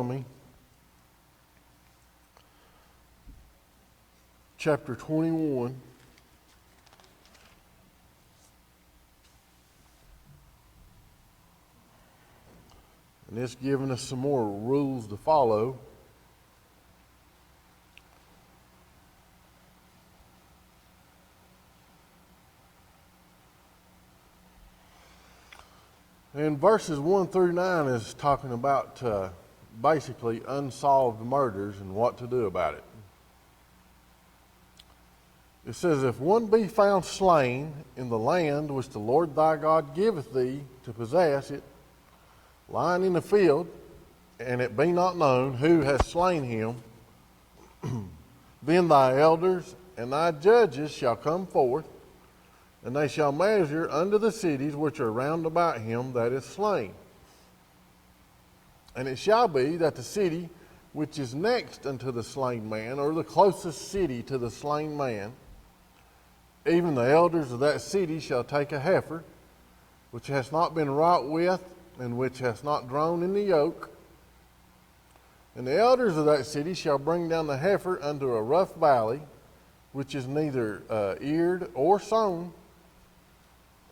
Deuteronomy chapter 21. And it's giving us some more rules to follow. And verses 1 through 9 is talking about basically unsolved murders and what to do about it. It says, if one be found slain in the land which the Lord thy God giveth thee to possess it, lying in the field, and it be not known who has slain him, then thy elders and thy judges shall come forth, and they shall measure unto the cities which are round about him that is slain. And it shall be that the city which is next unto the slain man, or the closest city to the slain man, even the elders of that city shall take a heifer, which has not been wrought with, and which has not drawn in the yoke. And the elders of that city shall bring down the heifer unto a rough valley, which is neither eared or sown,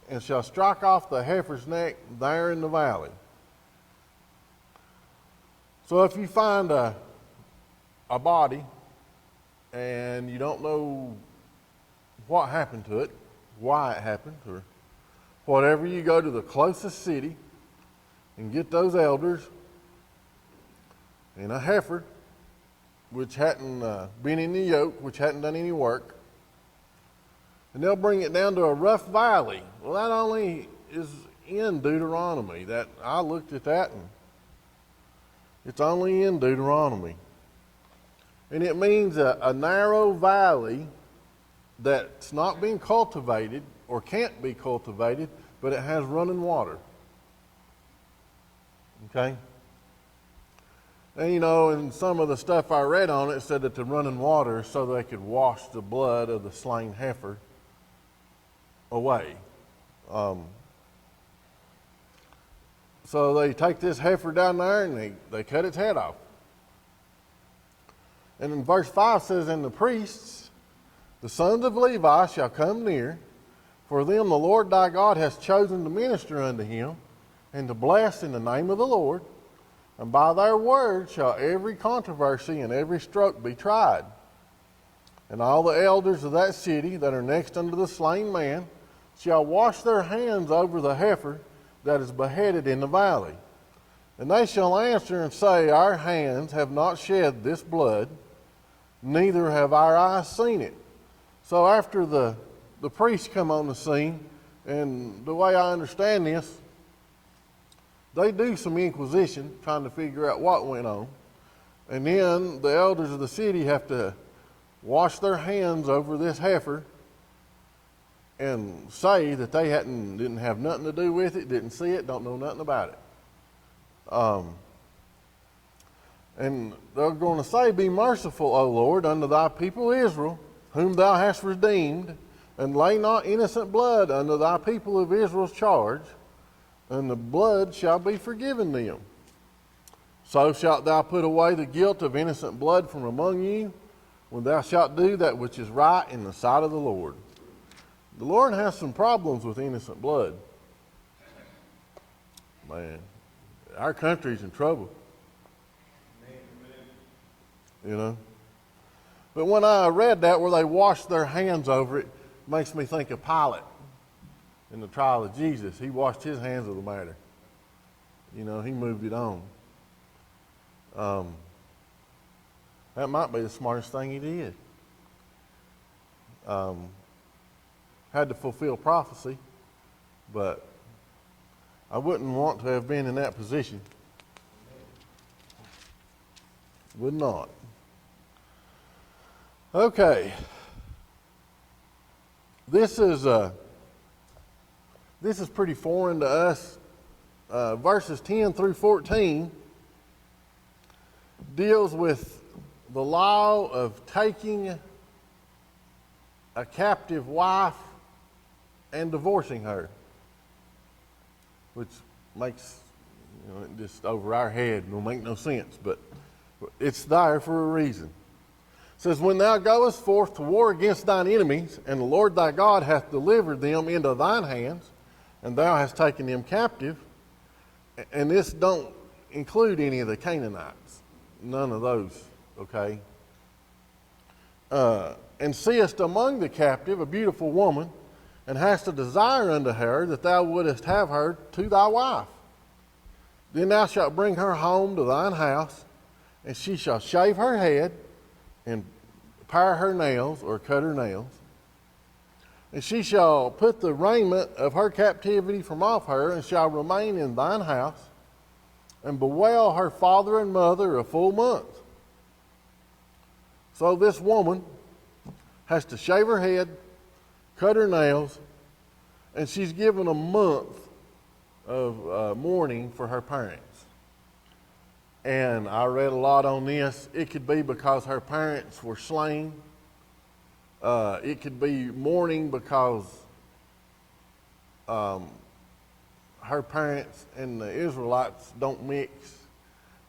and shall strike off the heifer's neck there in the valley. So if you find a body and you don't know what happened to it, why it happened, or whatever, you go to the closest city and get those elders and a heifer, which hadn't been in the yoke, which hadn't done any work, and they'll bring it down to a rough valley. Well, that only is in Deuteronomy. That I looked at that, and it's only in Deuteronomy. And it means a narrow valley that's not being cultivated or can't be cultivated, but it has running water. Okay? And in some of the stuff I read on it, it said that the running water is so they could wash the blood of the slain heifer away. So they take this heifer down there and they cut its head off. And in verse 5 says, and the priests, the sons of Levi, shall come near, for them the Lord thy God has chosen to minister unto him, and to bless in the name of the Lord. And by their word shall every controversy and every stroke be tried. And all the elders of that city that are next unto the slain man shall wash their hands over the heifer that is beheaded in the valley. And they shall answer and say, our hands have not shed this blood, neither have our eyes seen it. So after the priests come on the scene, and the way I understand this, they do some inquisition, trying to figure out what went on. And then the elders of the city have to wash their hands over this heifer and say that they didn't have nothing to do with it, didn't see it, don't know nothing about it. And they're going to say, be merciful, O Lord, unto thy people Israel, whom thou hast redeemed, and lay not innocent blood unto thy people of Israel's charge, and the blood shall be forgiven them. So shalt thou put away the guilt of innocent blood from among you, when thou shalt do that which is right in the sight of the Lord. The Lord has some problems with innocent blood. Man, our country's in trouble. But when I read that where they washed their hands over it, makes me think of Pilate in the trial of Jesus. He washed his hands of the matter. He moved it on. That might be the smartest thing he did. Had to fulfill prophecy, but I wouldn't want to have been in that position. Would not. Okay. This is pretty foreign to us. Verses 10 through 14 deals with the law of taking a captive wife and divorcing her, which makes You know, just over our head. It don't make no sense, but it's there for a reason. It says, when thou goest forth to war against thine enemies, and the Lord thy God hath delivered them into thine hands, and thou hast taken them captive, and this don't include any of the Canaanites, none of those, okay? And seest among the captive a beautiful woman, and hast a desire unto her, that thou wouldest have her to thy wife. Then thou shalt bring her home to thine house, and she shall shave her head, and pare her nails, or cut her nails. And she shall put the raiment of her captivity from off her, and shall remain in thine house, and bewail her father and mother a full month. So this woman has to shave her head, cut her nails, and she's given a month of mourning for her parents. And I read a lot on this. It could be because her parents were slain. It could be mourning because her parents and the Israelites don't mix.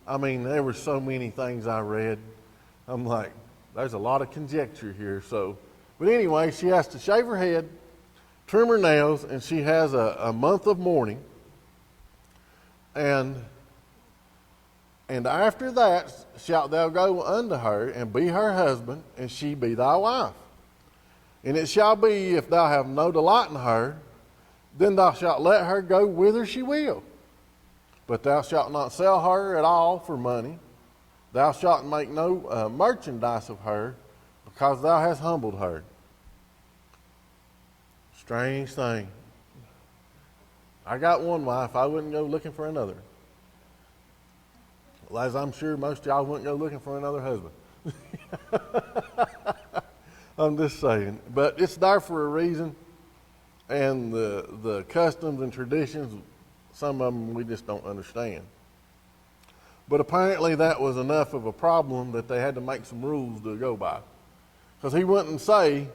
I mean, there were so many things I read. I'm like, there's a lot of conjecture here. But anyway, she has to shave her head, trim her nails, and she has a month of mourning. And after that shalt thou go unto her, and be her husband, and she be thy wife. And it shall be, if thou have no delight in her, then thou shalt let her go whither she will. But thou shalt not sell her at all for money. Thou shalt make no merchandise of her, because thou hast humbled her. Strange thing. I got one wife. I wouldn't go looking for another. Well, as I'm sure most of y'all wouldn't go looking for another husband. I'm just saying. But it's there for a reason. And the customs and traditions, some of them we just don't understand. But apparently that was enough of a problem that they had to make some rules to go by. Because he wouldn't say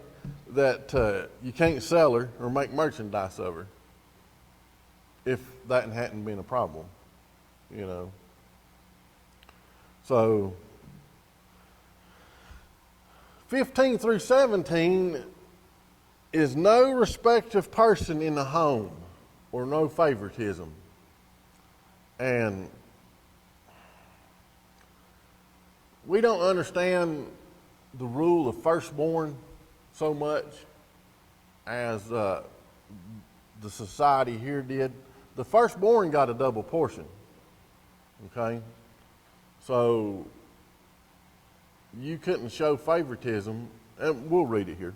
that you can't sell her or make merchandise of her if that hadn't been a problem, you know. So 15 through 17 is no respect of person in the home or no favoritism. And we don't understand the rule of firstborn so much as the society here did. The firstborn got a double portion, okay? So you couldn't show favoritism, and we'll read it here.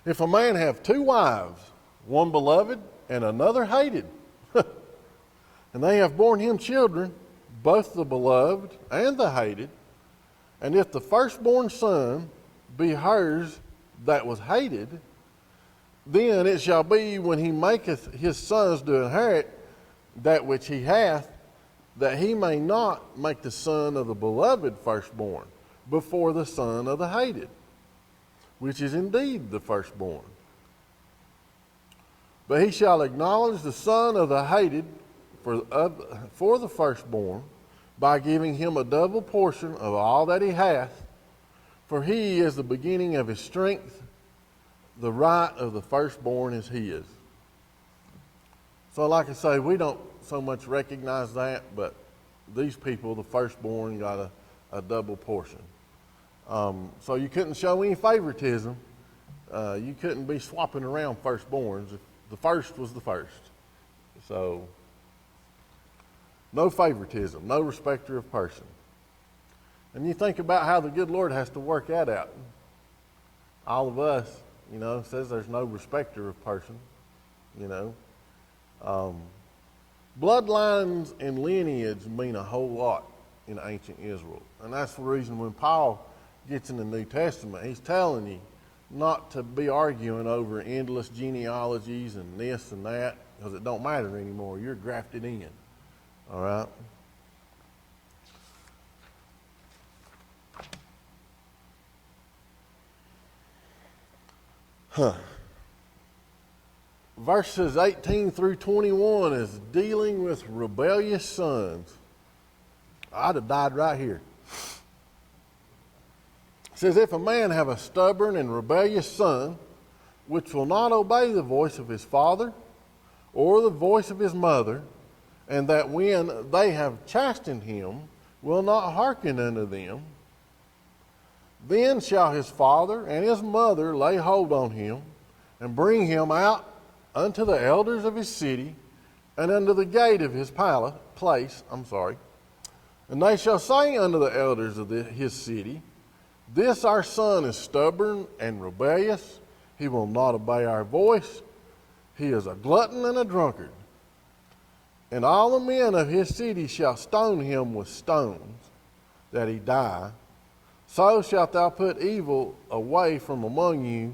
If a man have two wives, one beloved and another hated, and they have borne him children, both the beloved and the hated, and if the firstborn son be hers that was hated, then it shall be when he maketh his sons to inherit that which he hath, that he may not make the son of the beloved firstborn before the son of the hated, which is indeed the firstborn. But he shall acknowledge the son of the hated for the firstborn, by giving him a double portion of all that he hath, for he is the beginning of his strength. The right of the firstborn is his. So like I say, we don't so much recognize that, but these people, the firstborn, got a double portion. So you couldn't show any favoritism. You couldn't be swapping around firstborns. The first was the first. So no favoritism, no respecter of person. And you think about how the good Lord has to work that out. All of us, you know, says there's no respecter of person, you know. Bloodlines and lineage mean a whole lot in ancient Israel. And that's the reason when Paul gets in the New Testament, he's telling you not to be arguing over endless genealogies and this and that, because it don't matter anymore. You're grafted in. All right? verses 18 through 21 is dealing with rebellious sons. I'd have died right here. It says, if a man have a stubborn and rebellious son, which will not obey the voice of his father or the voice of his mother, and that when they have chastened him, will not hearken unto them, then shall his father and his mother lay hold on him, and bring him out unto the elders of his city, and unto the gate of his place. And they shall say unto the elders of his city, this our son is stubborn and rebellious. He will not obey our voice. He is a glutton and a drunkard. And all the men of his city shall stone him with stones, that he die. So shalt thou put evil away from among you,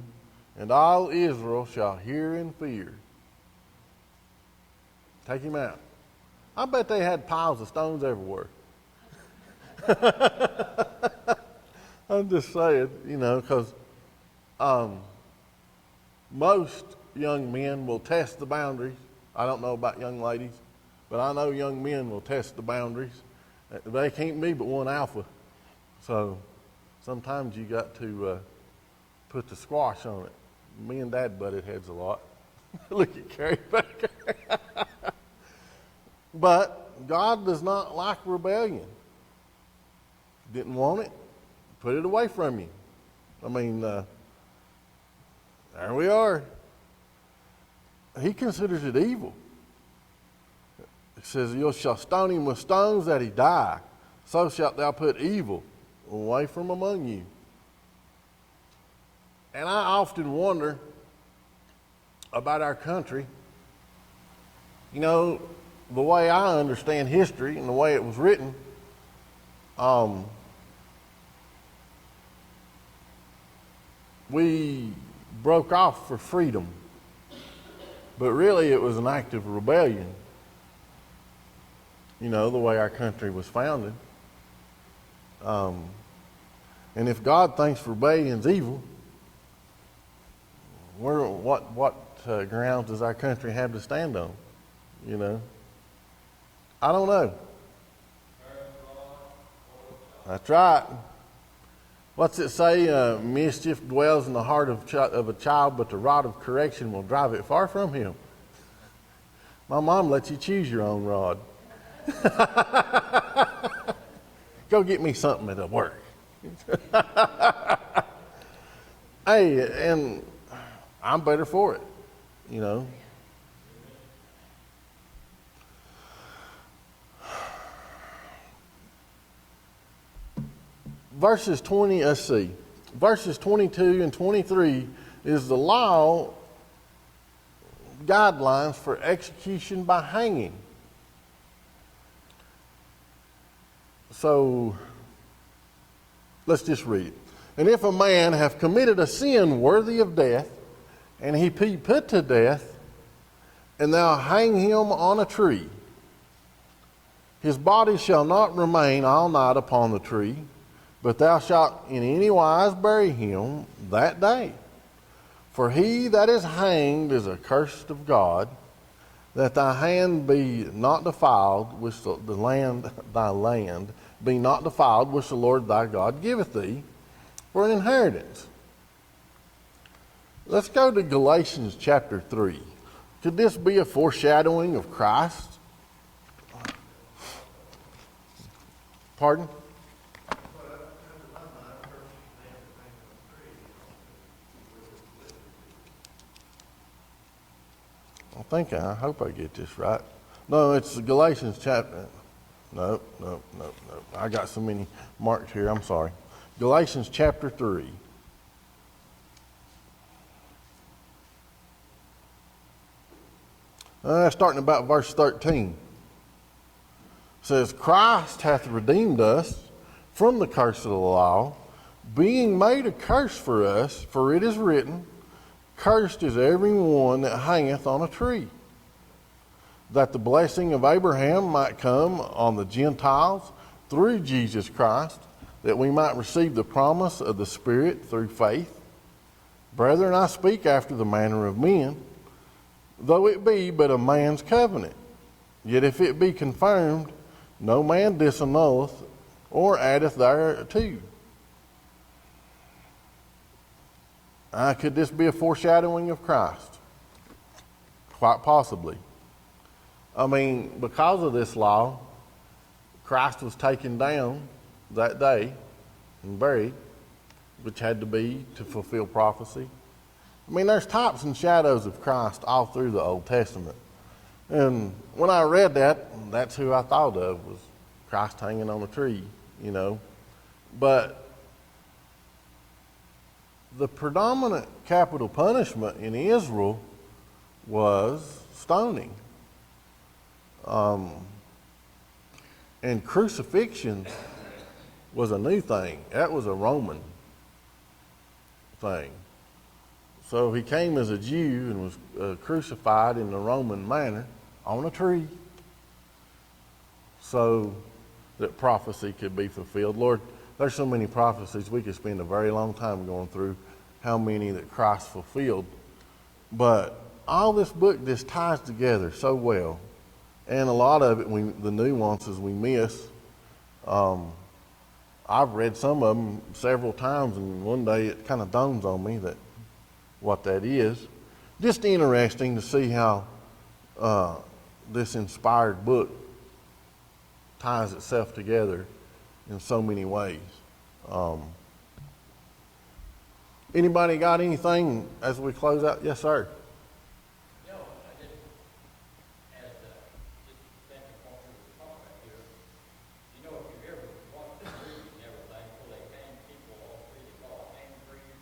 and all Israel shall hear and fear. Take him out. I bet they had piles of stones everywhere. I'm just saying, because most young men will test the boundaries. I don't know about young ladies, but I know young men will test the boundaries. They can't be but one alpha. So sometimes you got to put the squash on it. Me and Dad butted heads a lot. Look at Carrie back there. But God does not like rebellion. Didn't want it, put it away from you. There we are. He considers it evil. It says, you shall stone him with stones that he die. So shalt thou put evil away from among you. And I often wonder about our country. The way I understand history and the way it was written, we broke off for freedom, but really it was an act of rebellion. The way our country was founded. And if God thinks rebellion's evil, what grounds does our country have to stand on? I don't know. That's right. What's it say? Mischief dwells in the heart of a child, but the rod of correction will drive it far from him. My mom lets you choose your own rod. Go get me something that'll work. Hey, and I'm better for it, Verses 22 and 23 is the law guidelines for execution by hanging. So, let's just read it. And if a man have committed a sin worthy of death, and he be put to death, and thou hang him on a tree, his body shall not remain all night upon the tree, but thou shalt in any wise bury him that day. For he that is hanged is accursed of God, that thy hand be not defiled, which thy land be not defiled, which the Lord thy God giveth thee for an inheritance. Let's go to Galatians chapter 3. Could this be a foreshadowing of Christ? Pardon? I hope I get this right. No, it's Galatians chapter. No. I got so many marks here. I'm sorry. Galatians chapter 3. Starting about verse 13. It says, Christ hath redeemed us from the curse of the law, being made a curse for us, for it is written, Cursed is every one that hangeth on a tree, that the blessing of Abraham might come on the Gentiles through Jesus Christ, that we might receive the promise of the Spirit through faith. Brethren, I speak after the manner of men. though it be but a man's covenant. Yet if it be confirmed, no man disannulleth or addeth thereto. Could this be a foreshadowing of Christ? Quite possibly. I mean, because of this law, Christ was taken down that day and buried, which had to be to fulfill prophecy. I mean, there's types and shadows of Christ all through the Old Testament. And when I read that, that's who I thought of, was Christ hanging on a tree, you know. But the predominant capital punishment in Israel was stoning. And crucifixion was a new thing. That was a Roman thing. So he came as a Jew and was crucified in the Roman manner on a tree so that prophecy could be fulfilled. Lord, there's so many prophecies we could spend a very long time going through how many that Christ fulfilled. But all this book just ties together so well. And a lot of it, the nuances we miss. I've read some of them several times, and one day it kind of dawns on me that what that is. Just interesting to see how this inspired book ties itself together in so many ways. Anybody got anything as we close out? Yes, sir. No, I just, as just thinking what we were talking about here, you know, if you ever watched the movies and everything, where they hang people on trees, they call it hang trees,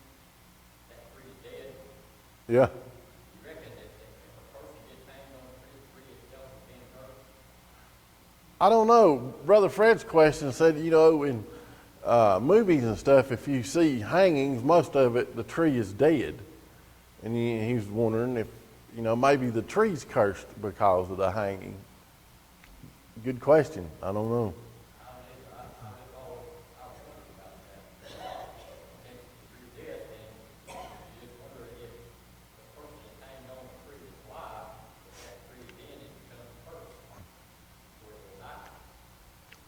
that tree is dead. Yeah. You reckon that if a person gets hanged on a tree itself is being hurt? I don't know. Brother Fred's question said, you know, in movies and stuff, if you see hangings, most of it, the tree is dead. And he's wondering if, you know, maybe the tree's cursed because of the hanging. Good question. I don't know.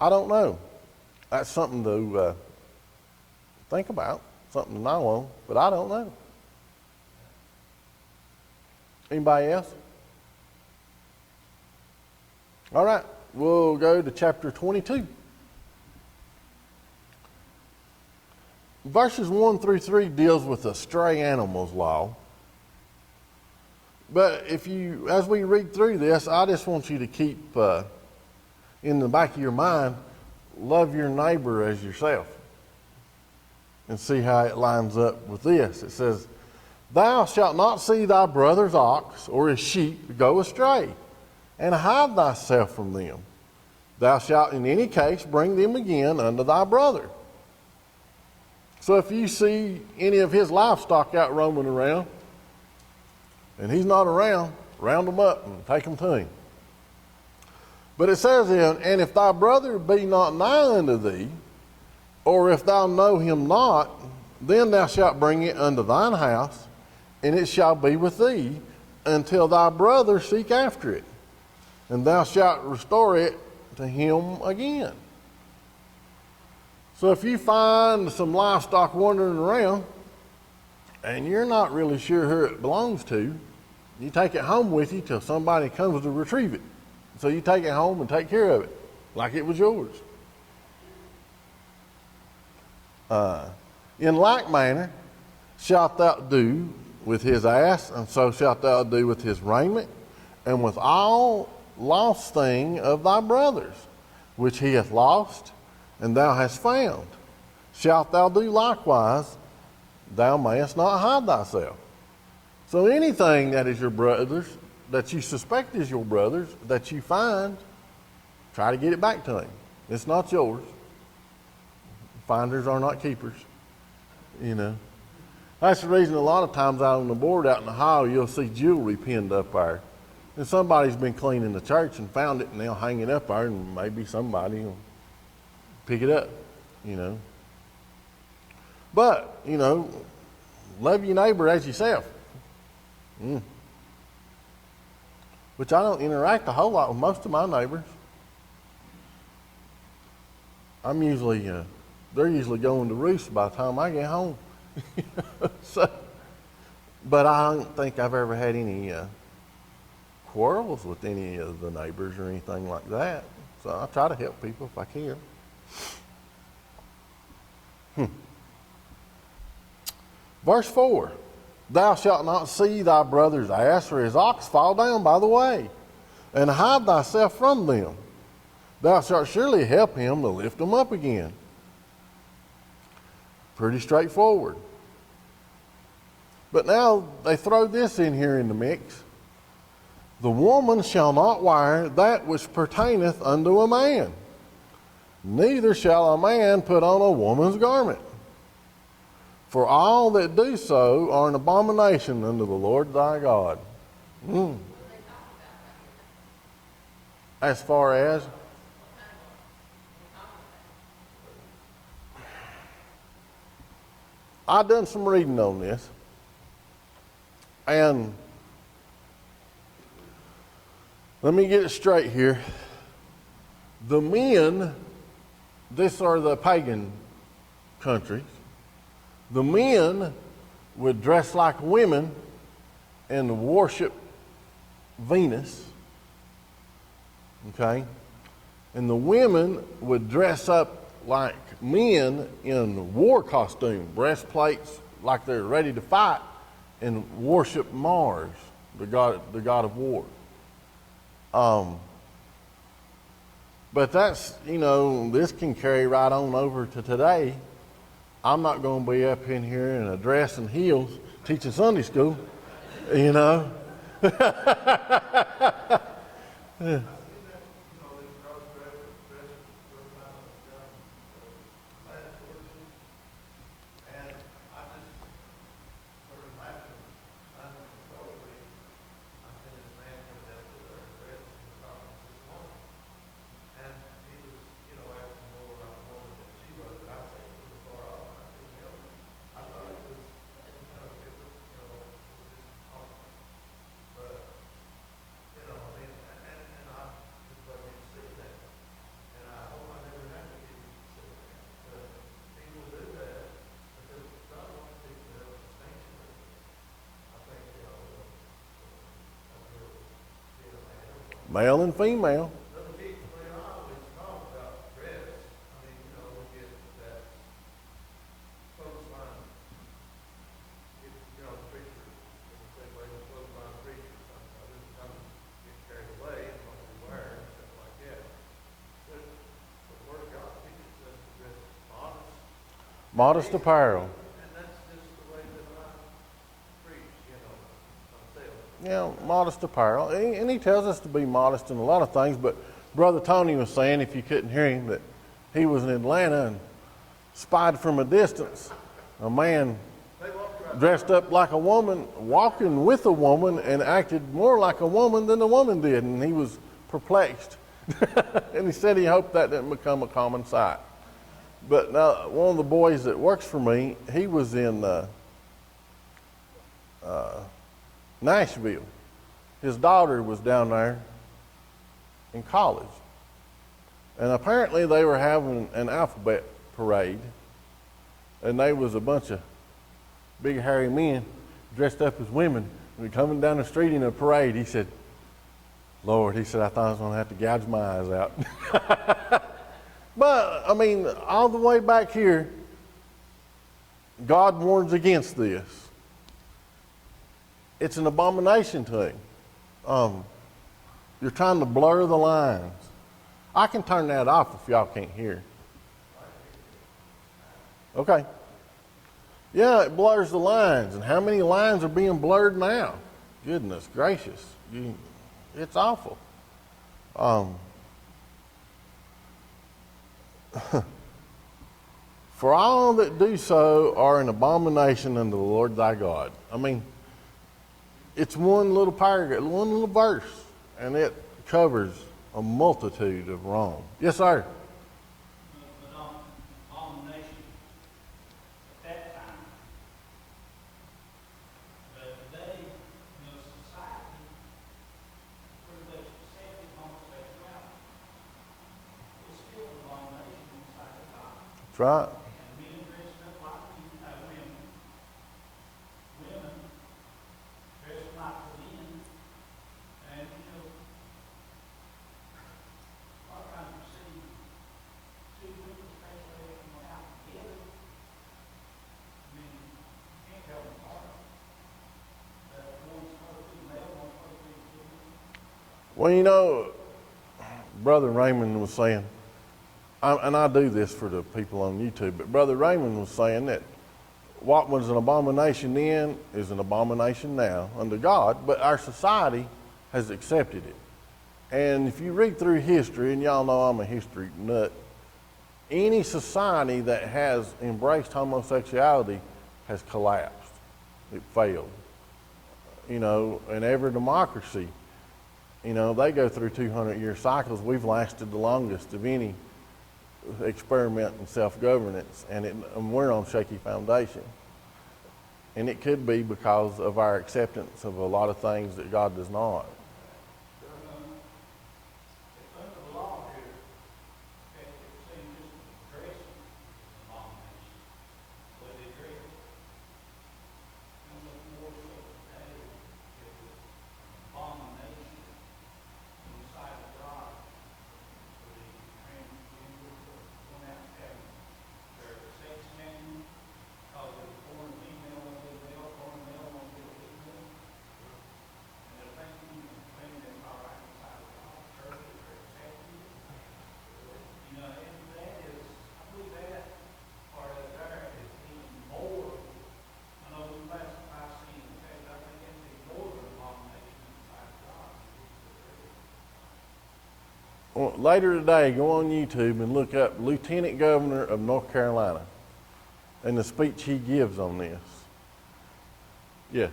I don't know. That's something to think about, something to know on, but I don't know. Anybody else? All right, we'll go to chapter 22. Verses 1 through 3 deals with the stray animals law. But as we read through this, I just want you to keep in the back of your mind, love your neighbor as yourself. And see how it lines up with this. It says, thou shalt not see thy brother's ox or his sheep go astray, and hide thyself from them. Thou shalt in any case bring them again unto thy brother. So if you see any of his livestock out roaming around, and he's not around, round them up and take them to him. But it says, and if thy brother be not nigh unto thee, or if thou know him not, then thou shalt bring it unto thine house, and it shall be with thee until thy brother seek after it, and thou shalt restore it to him again. So if you find some livestock wandering around, and you're not really sure who it belongs to, you take it home with you till somebody comes to retrieve it. So you take it home and take care of it like it was yours. In like manner shalt thou do with his ass, and so shalt thou do with his raiment, and with all lost thing of thy brother's, which he hath lost, and thou hast found. Shalt thou do likewise, thou mayest not hide thyself. So anything that is your brother's, that you suspect is your brother's, that you find, try to get it back to him. It's not yours. Finders are not keepers. You know. That's the reason a lot of times out on the board out in the hall, you'll see jewelry pinned up there. And somebody's been cleaning the church and found it, and they'll hang it up there, and maybe somebody will pick it up, you know. But, you know, love your neighbor as yourself. which I don't interact a whole lot with most of my neighbors. I'm usually, they're usually going to roost by the time I get home. So, but I don't think I've ever had any quarrels with any of the neighbors or anything like that. So I try to help people if I can. Verse 4, thou shalt not see thy brother's ass or his ox fall down by the way, and hide thyself from them. Thou shalt surely help him to lift them up again. Pretty straightforward. But now they throw this in here in the mix. The woman shall not wear that which pertaineth unto a man, neither shall a man put on a woman's garment. For all that do so are an abomination unto the Lord thy God. As far as I've done some reading on this, and let me get it straight here. The men, these are the pagan countries, the men would dress like women and worship Venus, okay? And the women would dress up like men in war costume, breastplates, like they're ready to fight, and worship Mars, the god of war. But that's, this can carry right on over to today. I'm not going to be up in here in a dress and heels teaching Sunday school, Yeah. Male and female. Modest apparel. Modest apparel. And he tells us to be modest in a lot of things, but Brother Tony was saying, if you couldn't hear him, that he was in Atlanta and spied from a distance a man dressed up like a woman, walking with a woman, and acted more like a woman than the woman did, and he was perplexed. And he said he hoped that didn't become a common sight. But now, one of the boys that works for me, he was in Nashville. His daughter was down there in college. And apparently they were having an alphabet parade. And they was a bunch of big hairy men dressed up as women. And coming down the street in a parade, he said, Lord, he said, I thought I was going to have to gouge my eyes out. But, all the way back here, God warns against this. It's an abomination to him. You're trying to blur the lines. I can turn that off if y'all can't hear. Okay. Yeah, it blurs the lines. And how many lines are being blurred now? Goodness gracious. It's awful. For all that do so are an abomination unto the Lord thy God. It's one little paragraph, one little verse, and it covers a multitude of wrong. Yes, sir? Abomination at that time. But today, society That's right. And men dressed up like women. Women dressed like men. And, you know, a lot of times you see two people, especially if they out together. I mean, you can't tell them apart. One's supposed to be male, one's supposed to be female. Well, you know, Brother Raymond was saying, and I do this for the people on YouTube, but Brother Raymond was saying that what was an abomination then is an abomination now unto God, but our society has accepted it. And if you read through history, and y'all know I'm a history nut, any society that has embraced homosexuality has collapsed. It failed. You know, in every democracy, you know, they go through 200-year cycles. We've lasted the longest of any experiment in self-governance, and we're on shaky foundation. And it could be because of our acceptance of a lot of things that God does not. It's under the law here that it seems just dress is an abomination. But they dress. And look more so today, it was an abomination in the sight of God for the transgender going out and having their sex change, because they were born female, won't be a male, born male, won't be a female. And they're thinking, that's all right in the sight of God, churches are accepting it. You know, and that is, I believe that part of there is even more. I know we classify sin, in fact, I think it's even more of an abomination in the sight of God. Well, later today, go on YouTube and look up Lieutenant Governor of North Carolina and the speech he gives on this. Yes.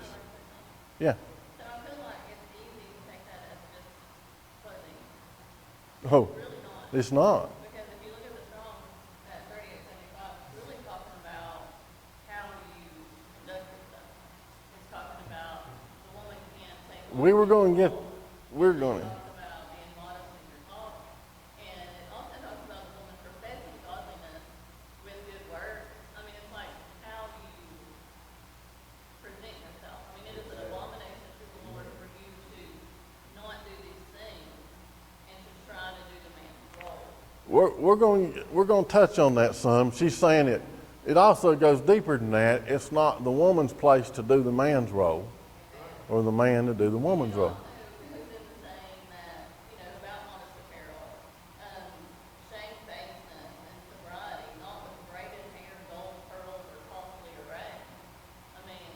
Yeah. So I feel like it's easy to take that as just clothing. Oh, It's really not. it's not. Because if you look at the Strong at 3875, it's really talking about how you conduct yourself. It's talking about the woman can't take. We're going to. It talks about being modest in your talk. And it also talks about the woman professing godliness with good words. I mean, it's like, how do you present yourself? I mean, it is an abomination to the Lord for you to not do these things and to try to do the man's role. We're going to touch on that some. She's saying it also goes deeper than that. It's not the woman's place to do the man's role, or the man to do the woman's role. Who's in the saying that, you know, about modest apparel, shamefacedness and sobriety, not with braided hair, gold pearls, or costly array. I mean,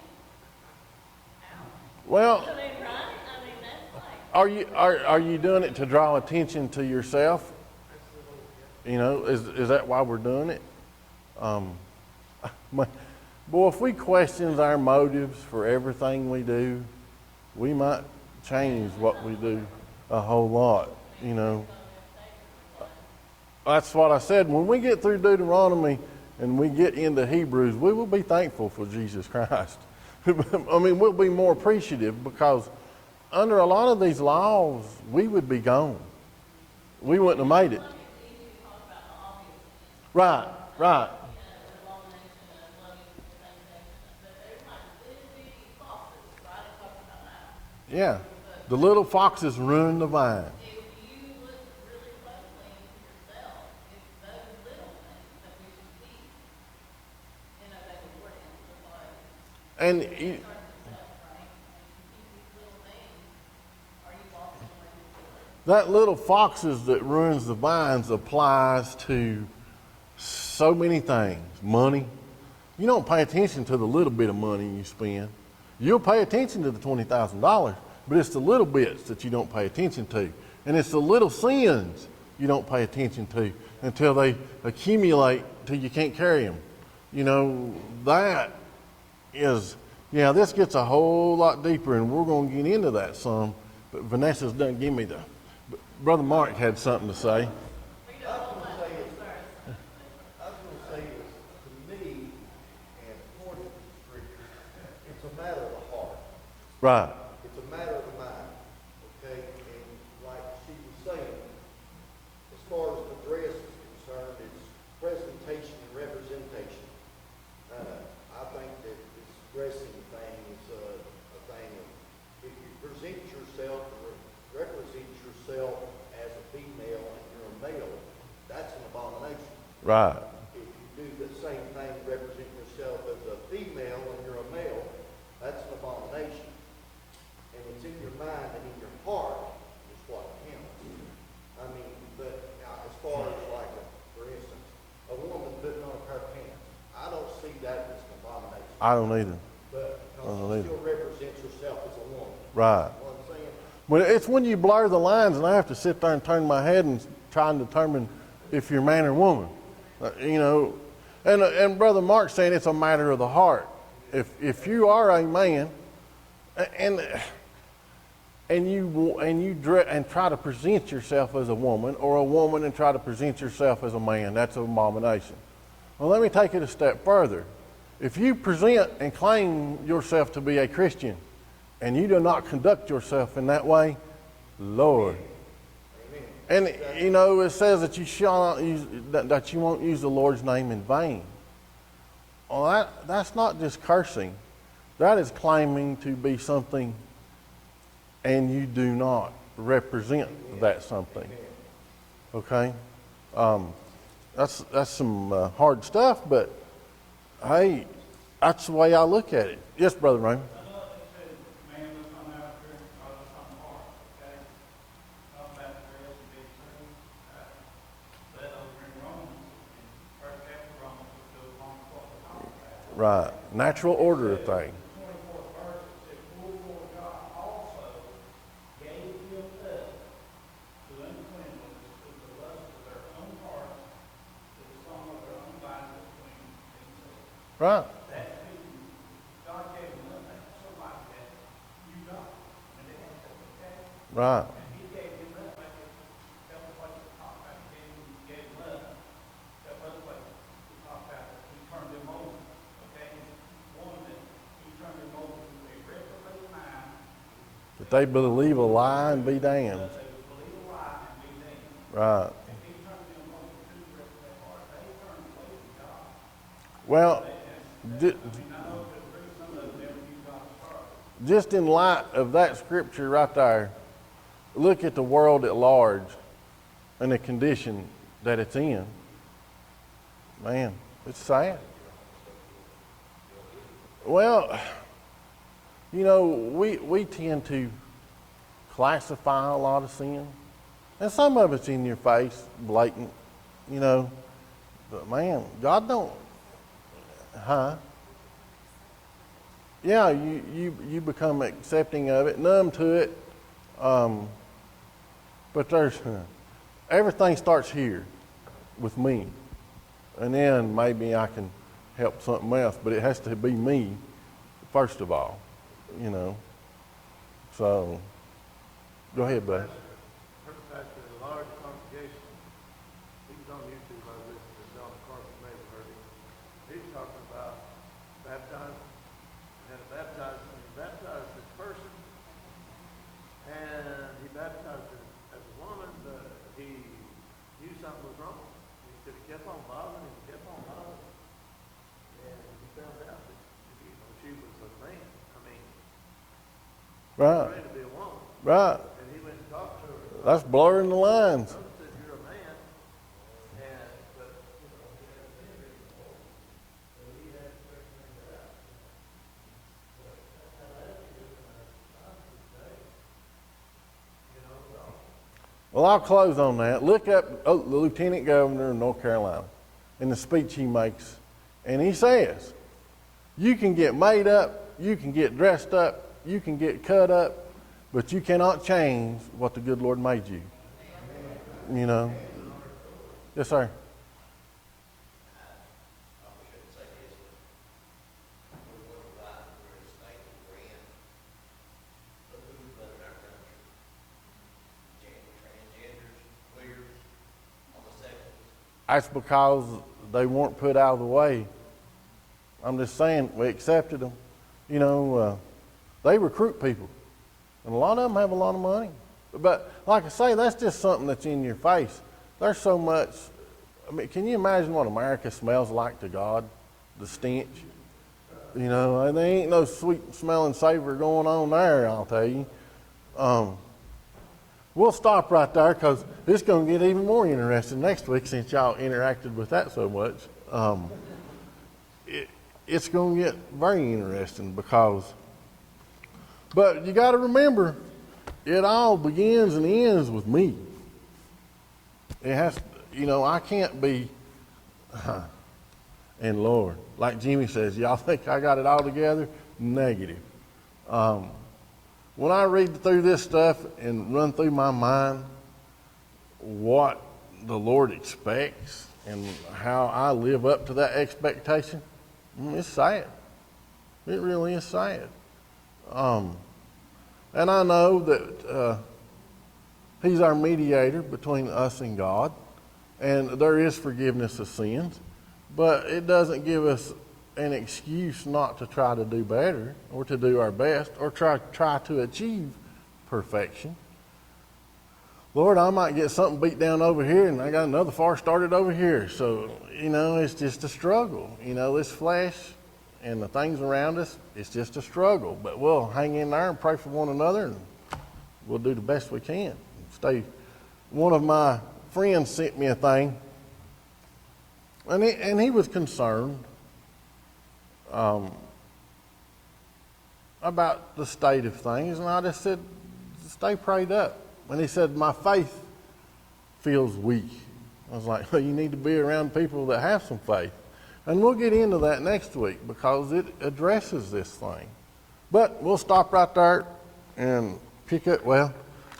ouch. Well, I mean, right? I mean, that's like, are you doing it to draw attention to yourself? You know, is that why we're doing it? Boy, if we question our motives for everything we do, we might change what we do a whole lot, you know. That's what I said. When we get through Deuteronomy and we get into Hebrews, we will be thankful for Jesus Christ. I mean, we'll be more appreciative, because under a lot of these laws, we would be gone. We wouldn't have made it. it's easy to talk about the obvious things. Right, right. Abomination and loving the same thing. But there's like little bitty foxes, right? It talks about that. Yeah. The little foxes ruin the vine. If you look really closely into yourself, it's those little things that we should keep and obey the Lord in. Because And it starts with self, right? And if you keep these little things, are you walking the way you should? that little foxes that ruins the vines applies to so many things. Money. You don't pay attention to the little bit of money you spend. You'll pay attention to the $20,000, but it's the little bits that you don't pay attention to. And it's the little sins you don't pay attention to until they accumulate till you can't carry them. You know, that is, yeah, this gets a whole lot deeper, and we're going to get into that some. But Vanessa's done give me Brother Mark had something to say. We don't hold that first. I was going to say is, to me, and according to the scripture, it's a matter of the heart. Right. It's a matter of the mind. Okay? And like she was saying, as far as the dress is concerned, it's presentation and Right. If you do the same thing, represent yourself as a female when you're a male, that's an abomination. And it's in your mind and in your heart is what counts. I mean, but as far as like, for instance, a woman putting on a pair of pants, I don't see that as an abomination. I don't either. But I don't because she either. still represents herself as a woman. Right. You know what I'm saying? Well, it's when you blur the lines, and I have to sit there and turn my head and try and determine if you're man or woman. You know, and Brother Mark's saying it's a matter of the heart. If you are a man, and try to present yourself as a woman, or a woman and try to present yourself as a man, that's an abomination. Well, let me take it a step further. If you present and claim yourself to be a Christian, and you do not conduct yourself in that way, Lord. And you know, it says that you shall not use that you won't use the Lord's name in vain. Well, that's not just cursing. That is claiming to be something, and you do not represent that something. Okay, that's some hard stuff, but hey, that's the way I look at it. Yes, Brother Raymond. Right. Natural order of things. 24th verse, it says, "Wherefore God also gave them up to uncleanness, to the lust of their own hearts, to the song of their own bodies between themselves." Right. That's speaking, God gave them up to somebody that you got, and they had to okay? Right. And he gave them up, like that was what you talked about, he gave them up. That was what we talked about, he turned them over. One that he turned them over to a reprobate mind. That they believe a lie and be damned. They would believe a lie and be damned. Right. And he turned them over to the reprobate heart. They turned away from God. Well, I know that some of them never knew God's heart. just in light of that scripture right there, look at the world at large and the condition that it's in. Man, it's sad. Well, you know, we tend to classify a lot of sin. And some of it's in your face, blatant, you know. But man, God don't, yeah, you become accepting of it, numb to it. But there's, everything starts here with me. And then maybe I can help something else, but it has to be me first of all, you know. So, go ahead, bud. Her pastor in a large congregation, he was on YouTube, I was listening to John Carson, maybe heard him. He was talking about baptizing, and he baptized this person, and he baptized her as a woman, but he knew something was wrong. He said he kept on bothering him, and he found out that, she was a man. I mean, Right, trained to be a woman. right. And he went and talked to her. That's blurring the lines. Notice that you're a man, but he had a memory before, so he had to figure things out. But that's how that is in our society today. You know, so. Well, I'll close on that. Look up the Lieutenant Governor of North Carolina in the speech he makes. And he says, you can get made up, you can get dressed up, you can get cut up, but you cannot change what the good Lord made you. You know? Yes, sir. That's because they weren't put out of the way. I'm just saying, we accepted them. You know, they recruit people. And a lot of them have a lot of money. But like I say, that's just something that's in your face. There's so much. I mean, can you imagine what America smells like to God? The stench. You know, and there ain't no sweet smelling savor going on there, I'll tell you. we'll stop right there because it's going to get even more interesting next week since y'all interacted with that so much. It's going to get very interesting but you got to remember, it all begins and ends with me. It has, I can't be, and Lord, like Jimmy says, y'all think I got it all together? Negative. When I read through this stuff and run through my mind what the Lord expects and how I live up to that expectation, it's sad. It really is sad. And I know that He's our mediator between us and God, and there is forgiveness of sins, but it doesn't give us an excuse not to try to do better or to do our best or try to achieve perfection. Lord, I might get something beat down over here and I got another fire started over here. So, it's just a struggle. This flesh and the things around us, it's just a struggle. But we'll hang in there and pray for one another, and we'll do the best we can. One of my friends sent me a thing, and he was concerned about the state of things, and I just said, stay prayed up. And he said, my faith feels weak. I was like, well, you need to be around people that have some faith. And we'll get into that next week because it addresses this thing. But we'll stop right there and pick up,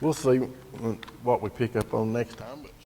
we'll see what we pick up on next time. But